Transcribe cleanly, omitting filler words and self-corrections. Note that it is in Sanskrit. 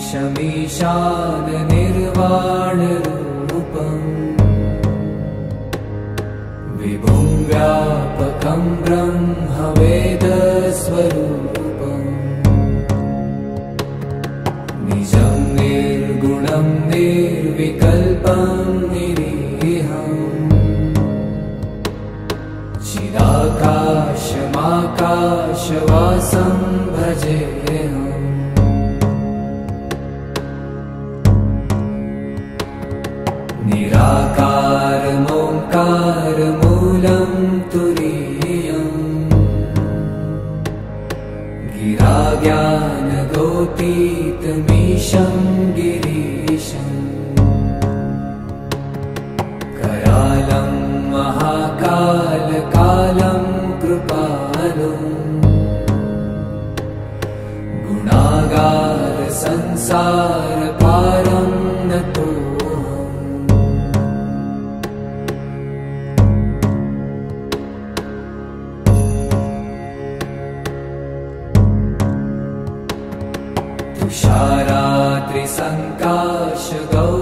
ईशमीशान निर्वाणरूपम् विभुं व्यापकं ब्रह्मवेदस्वरूपम् निजं निर्गुणं निर्विकल्पं निरीहम् चिदाकाशमाकाशवासं भजेऽहम् निराकारमोङ्कारमूलं तुरीयम् गिराज्ञानगोतीतमीशं गिरीशम् करालं महाकालकालं कृपालुम् गुणागार संसारपारं नतो तुषाराद्रिसङ्काश गौ